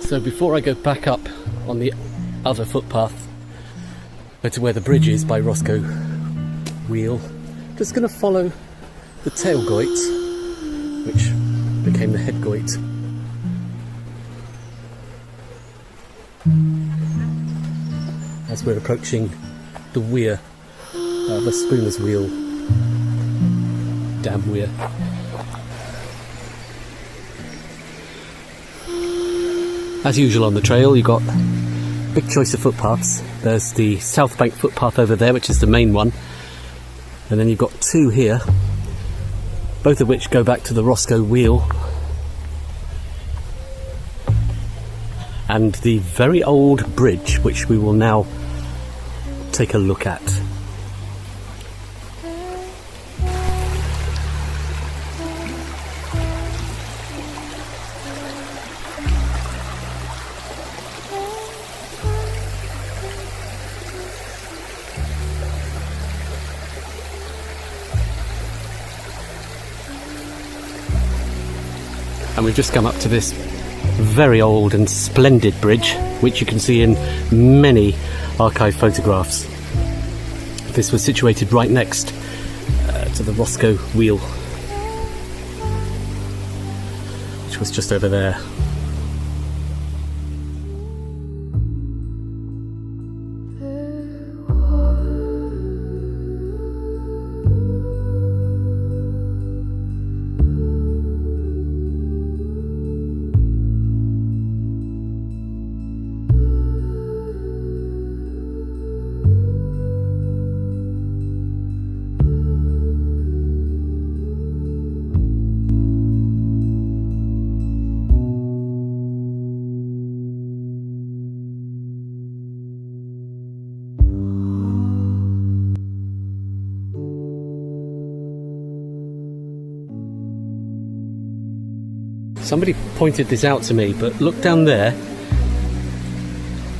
So before I go back up on the other footpath to where the bridge is by Roscoe Wheel, just going to follow the tail goit, which became the head goit. As we're approaching the weir, the Spooner's Wheel dam weir. As usual on the trail, you've got a big choice of footpaths. There's the South Bank footpath over there, which is the main one, and then you've got two here, both of which go back to the Roscoe Wheel, and the very old bridge, which we will now take a look at. And we've just come up to this very old and splendid bridge, which you can see in many archive photographs. This was situated right next to the Roscoe Wheel, which was just over there. Somebody pointed this out to me, but look down there,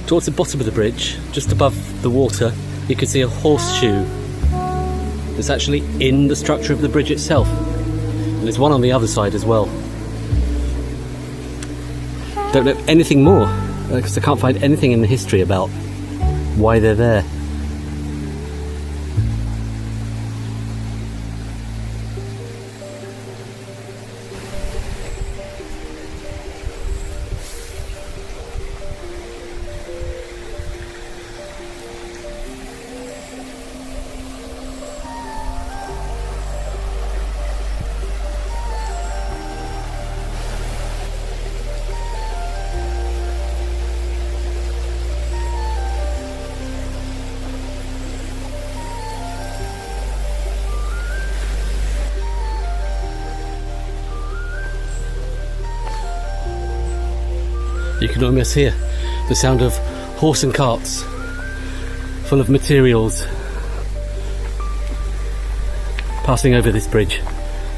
towards the bottom of the bridge, just above the water, you can see a horseshoe that's actually in the structure of the bridge itself. And there's one on the other side as well. Don't know anything more, because I can't find anything in the history about why they're there. you can almost hear the sound of horse and carts full of materials passing over this bridge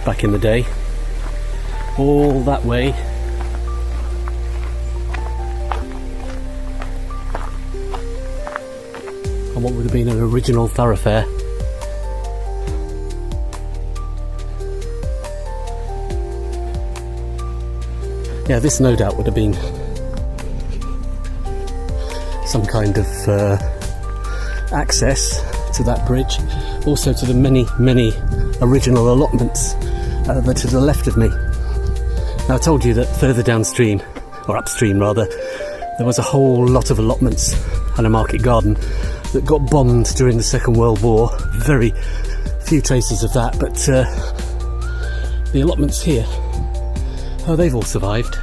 back in the day, all that way. On what would have been an original thoroughfare. Yeah, this no doubt would have been some kind of access to that bridge, also to the many, many original allotments that are to the left of me. Now, I told you that further downstream, or upstream rather, there was a whole lot of allotments and a market garden that got bombed during the Second World War. Very few traces of that, but the allotments here, oh, they've all survived.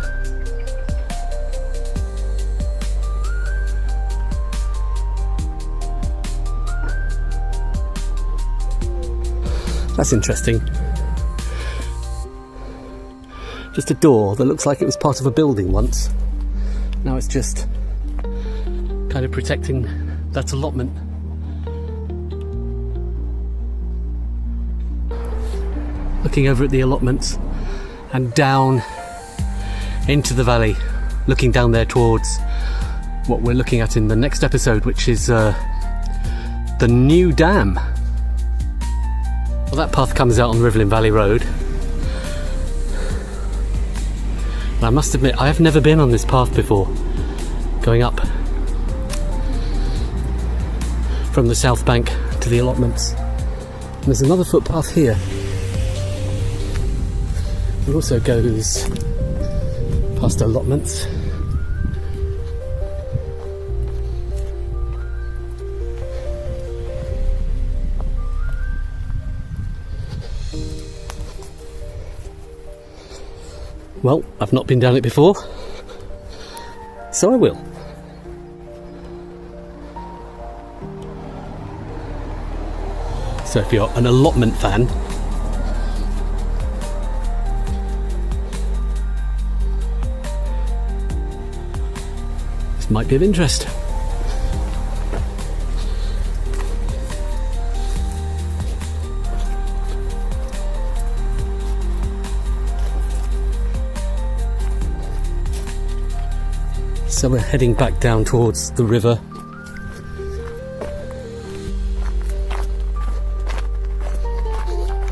That's interesting. Just a door that looks like it was part of a building once. Now it's just kind of protecting that allotment. Looking over at the allotments and down into the valley, looking down there towards what we're looking at in the next episode, which is the new dam. Well, that path comes out on Rivelin Valley Road. And I must admit, I have never been on this path before, going up from the south bank to the allotments. And there's another footpath here. It also goes past allotments. Well, I've not been down it before, so I will. So if you're an allotment fan, this might be of interest. So we're heading back down towards the river.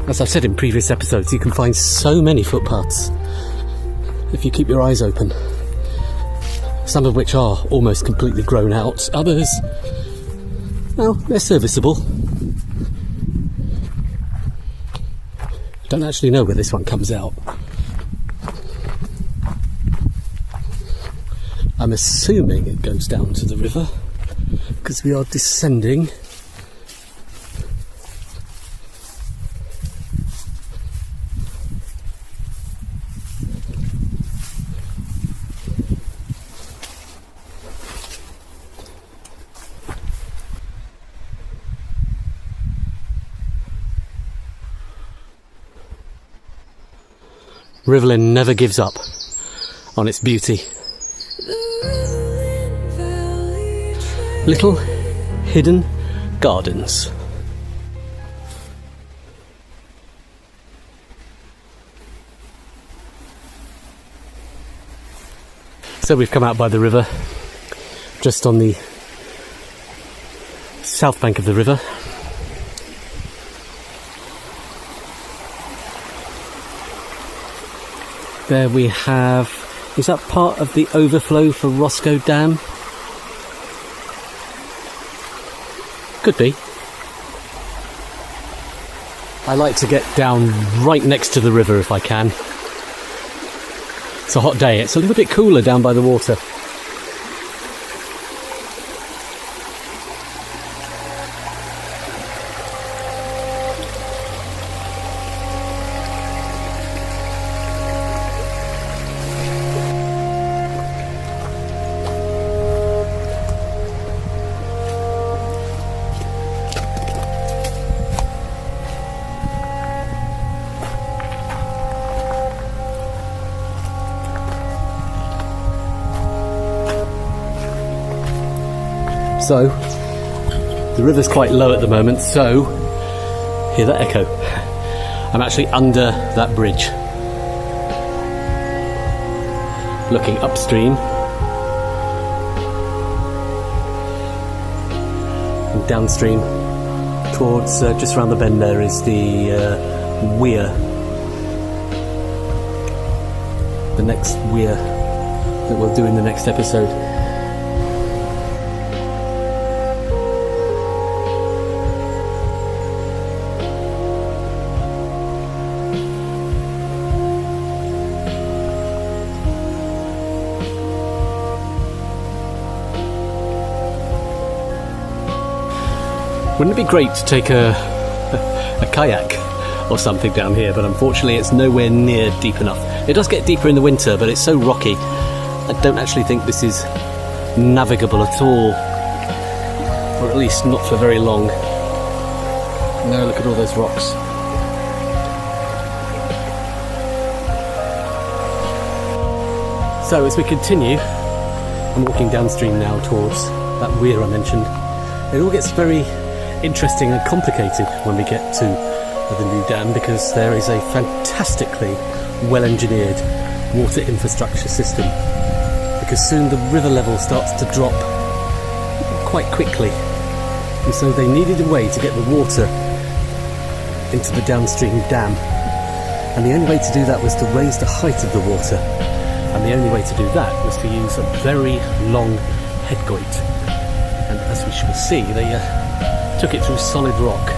As I've said in previous episodes, you can find so many footpaths if you keep your eyes open. Some of which are almost completely grown out, others, well, they're serviceable. Don't actually know where this one comes out. I'm assuming it goes down to the river, because we are descending. Rivelin never gives up on its beauty. Little hidden gardens. So we've come out by the river, just on the south bank of the river. There we have, is that part of the overflow for Roscoe Dam? Could be. I like to get down right next to the river if I can. It's a hot day, it's a little bit cooler down by the water. So the river's quite low at the moment, so hear that echo. I'm actually under that bridge, looking upstream, and downstream towards just around the bend there is the weir, the next weir that we'll do in the next episode. Wouldn't it be great to take a kayak or something down here, but unfortunately it's nowhere near deep enough. It does get deeper in the winter, but it's so rocky, I don't actually think this is navigable at all, or at least not for very long. Now look at all those rocks. So as we continue, I'm walking downstream now towards that weir I mentioned. It all gets very interesting and complicated when we get to the new dam, because there is a fantastically well-engineered water infrastructure system, because soon the river level starts to drop quite quickly, and so they needed a way to get the water into the downstream dam, and the only way to do that was to raise the height of the water, and the only way to do that was to use a very long headgoit, and as we shall see, they took it through solid rock.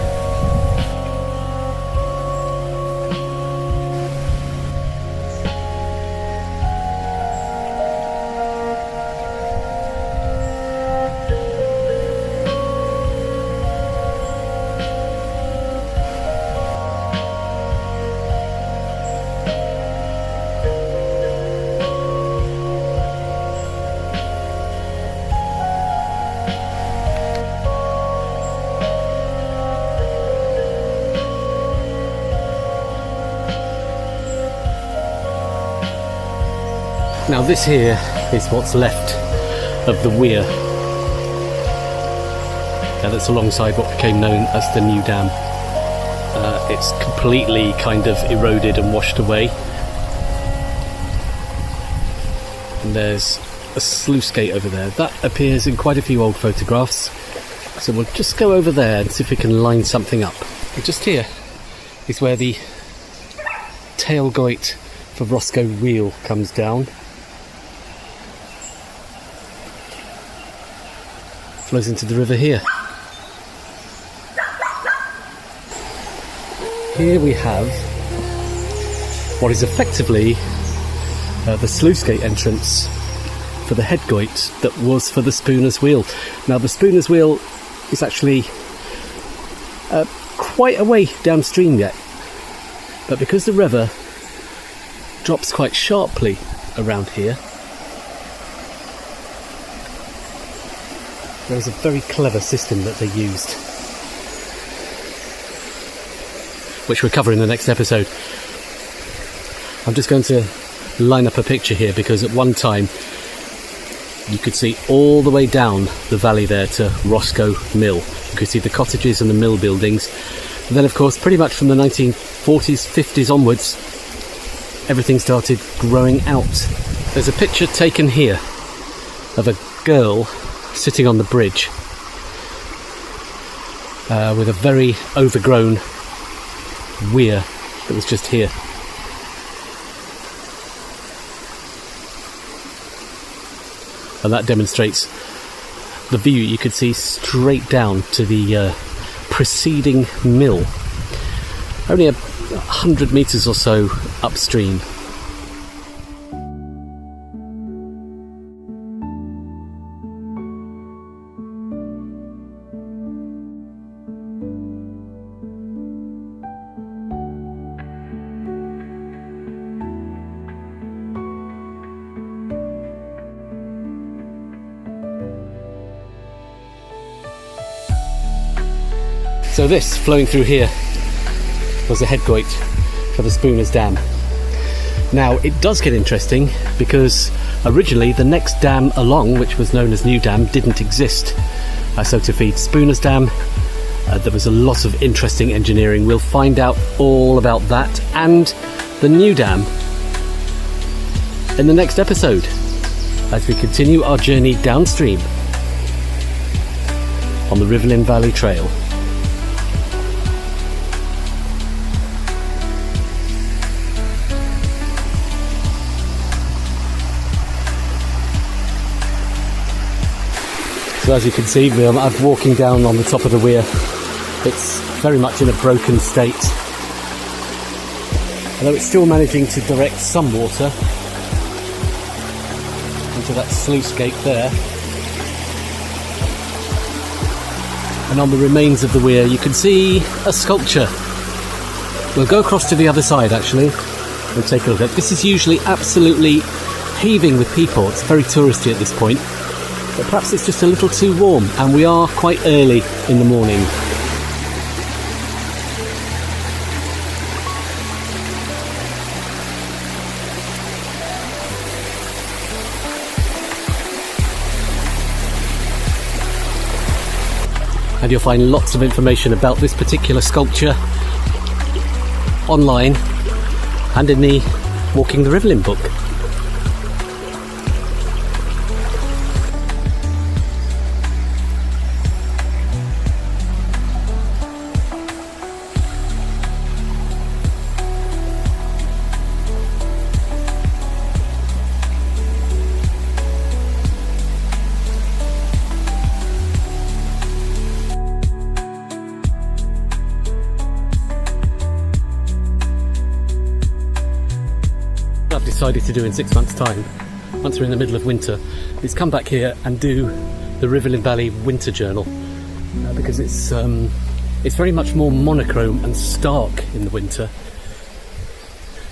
Now this here is what's left of the weir. Now that's alongside what became known as the new dam. It's completely kind of eroded and washed away. And there's a sluice gate over there. That appears in quite a few old photographs. So we'll just go over there and see if we can line something up. And just here is where the tailgoit for Roscoe Wheel comes down. Flows into the river here. Here we have what is effectively the sluice gate entrance for the headgoit that was for the Spooner's Wheel. Now the Spooner's Wheel is actually quite a way downstream yet, but because the river drops quite sharply around here, there was a very clever system that they used, which we'll cover in the next episode. I'm just going to line up a picture here, because at one time you could see all the way down the valley there to Roscoe Mill. You could see the cottages and the mill buildings. And then of course pretty much from the 1940s, 50s onwards, everything started growing out. There's a picture taken here of a girl sitting on the bridge with a very overgrown weir that was just here. And that demonstrates the view you could see straight down to the preceding mill, only 100 metres or so upstream. So this, flowing through here, was the headgoit for the Spooner's Dam. Now it does get interesting, because originally the next dam along, which was known as New Dam, didn't exist. so to feed Spooner's Dam. There was a lot of interesting engineering. We'll find out all about that and the new dam in the next episode as we continue our journey downstream on the Rivelin Valley Trail. So as you can see, I'm walking down on the top of the weir. It's very much in a broken state, although it's still managing to direct some water into that sluice gate there. And on the remains of the weir you can see a sculpture. We'll go across to the other side actually and take a look at it. This is usually absolutely heaving with people. It's very touristy at this point. But perhaps it's just a little too warm, and we are quite early in the morning. And you'll find lots of information about this particular sculpture online and in the Walking the Rivelin book. I've decided to do in 6 months' time, once we're in the middle of winter, is come back here and do the Rivelin Valley Winter Journal, because it's very much more monochrome and stark in the winter,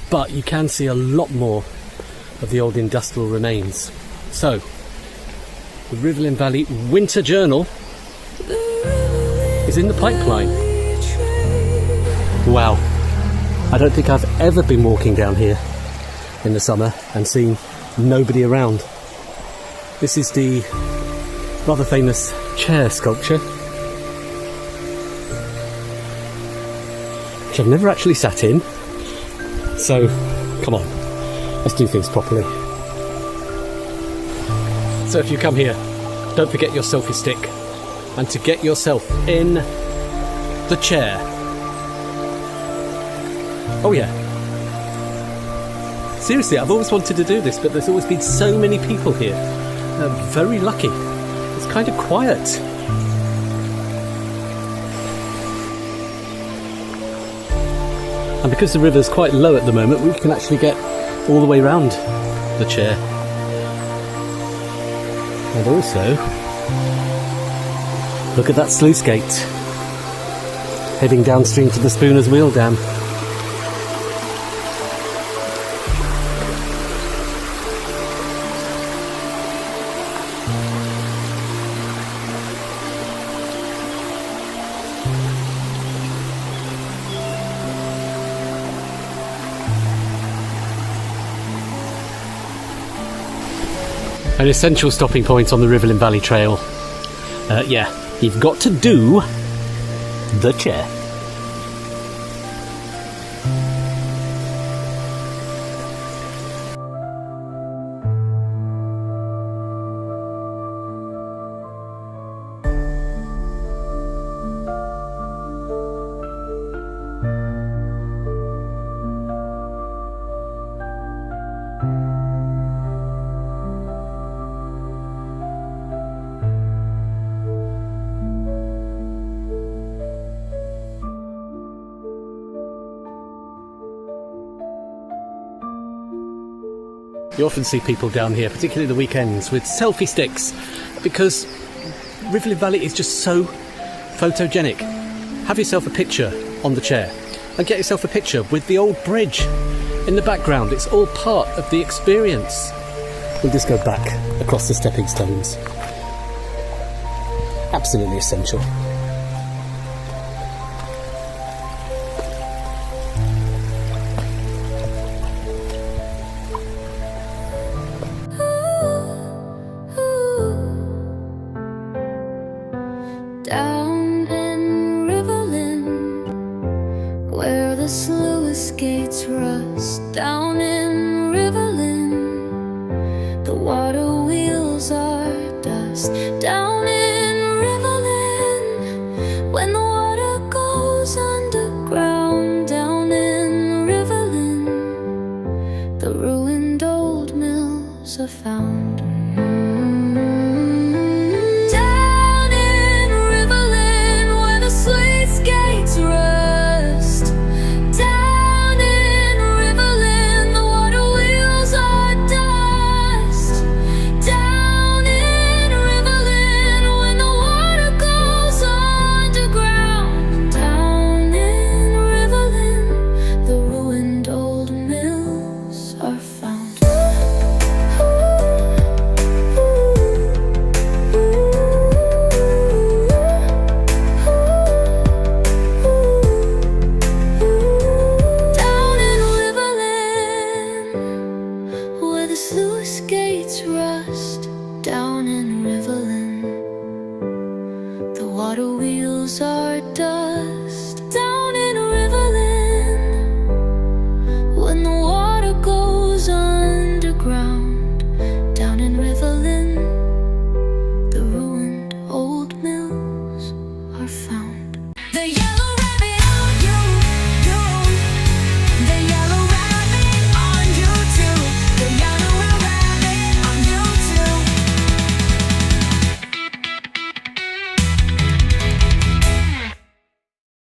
but you can see a lot more of the old industrial remains. So, the Rivelin Valley Winter Journal is in the pipeline. Wow, I don't think I've ever been walking down here in the summer and seen nobody around. This is the rather famous chair sculpture, which I've never actually sat in, so come on, let's do things properly. So if you come here, don't forget your selfie stick and to get yourself in the chair. Oh yeah, seriously, I've always wanted to do this, but there's always been so many people here. I'm very lucky. It's kind of quiet. And because the river's quite low at the moment, we can actually get all the way round the chair. And also, look at that sluice gate heading downstream to the Spooner's Wheel Dam. An essential stopping point on the Rivelin Valley Trail. Yeah, you've got to do the chair. You often see people down here, particularly the weekends, with selfie sticks, because Rivelin Valley is just so photogenic. Have yourself a picture on the chair and get yourself a picture with the old bridge in the background. It's all part of the experience. We'll just go back across the stepping stones. Absolutely essential. down in Rivelin, where the sluice gates rust. Down in Rivelin, the water wheels are dust. Down in Rivelin, when the water goes underground. Down in Rivelin, the ruined old mills are found. Sluice gates rust. Down in Rivelin, the water wheels are dust.